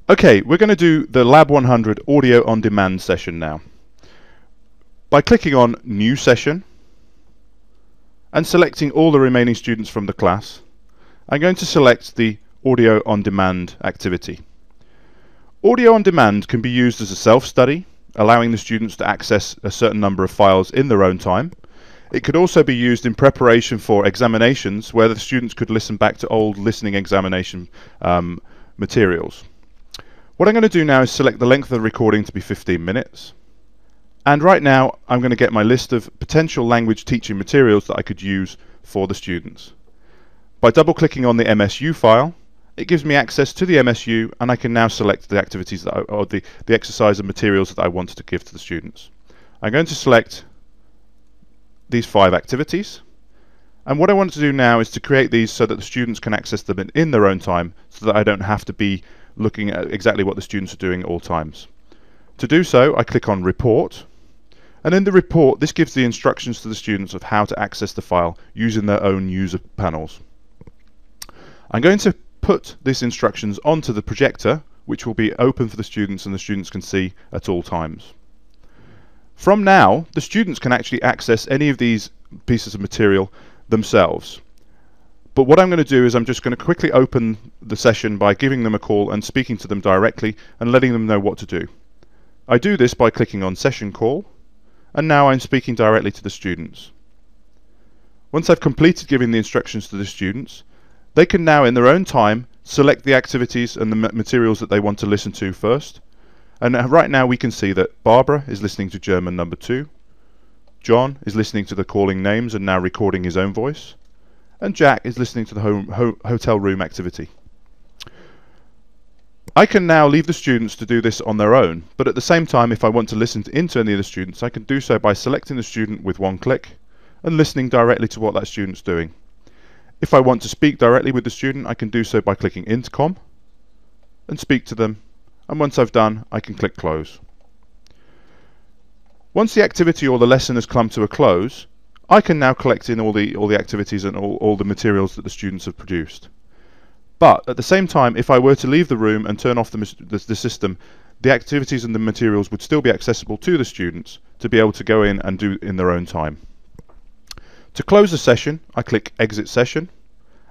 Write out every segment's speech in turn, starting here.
Okay, we're going to do the Lab 100 Audio on Demand session now. By clicking on New Session and selecting all the remaining students from the class, I'm going to select the Audio on Demand activity. Audio on Demand can be used as a self-study, allowing the students to access a certain number of files in their own time. It could also be used in preparation for examinations, where the students could listen back to old listening examination materials. What I'm going to do now is select the length of the recording to be 15 minutes. And right now I'm going to get my list of potential language teaching materials that I could use for the students. By double clicking on the MSU file, it gives me access to the MSU, and I can now select the activities that or the exercise and materials that I wanted to give to the students. I'm going to select these 5 activities, and what I want to do now is to create these so that the students can access them in their own time, so that I don't have to be looking at exactly what the students are doing at all times. To do so, I click on Report, and in the report this gives the instructions to the students of how to access the file using their own user panels. I'm going to put these instructions onto the projector, which will be open for the students and the students can see at all times. From now, the students can actually access any of these pieces of material themselves. But what I'm going to do is I'm just going to quickly open the session by giving them a call and speaking to them directly and letting them know what to do. I do this by clicking on Session Call, and now I'm speaking directly to the students. Once I've completed giving the instructions to the students, they can now in their own time select the activities and the materials that they want to listen to first. And right now we can see that Barbara is listening to German number 2, John is listening to the calling names and now recording his own voice, and Jack is listening to the hotel room activity. I can now leave the students to do this on their own, but at the same time, if I want to listen into any of the students, I can do so by selecting the student with one click and listening directly to what that student's doing. If I want to speak directly with the student, I can do so by clicking Intercom and speak to them, and once I've done, I can click Close. Once the activity or the lesson has come to a close, I can now collect in all the activities and all the materials that the students have produced. But at the same time, if I were to leave the room and turn off the system, the activities and the materials would still be accessible to the students to be able to go in and do in their own time. To close the session, I click Exit Session,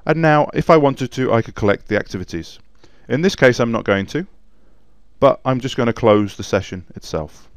and now if I wanted to, I could collect the activities. In this case I'm not going to, but I'm just going to close the session itself.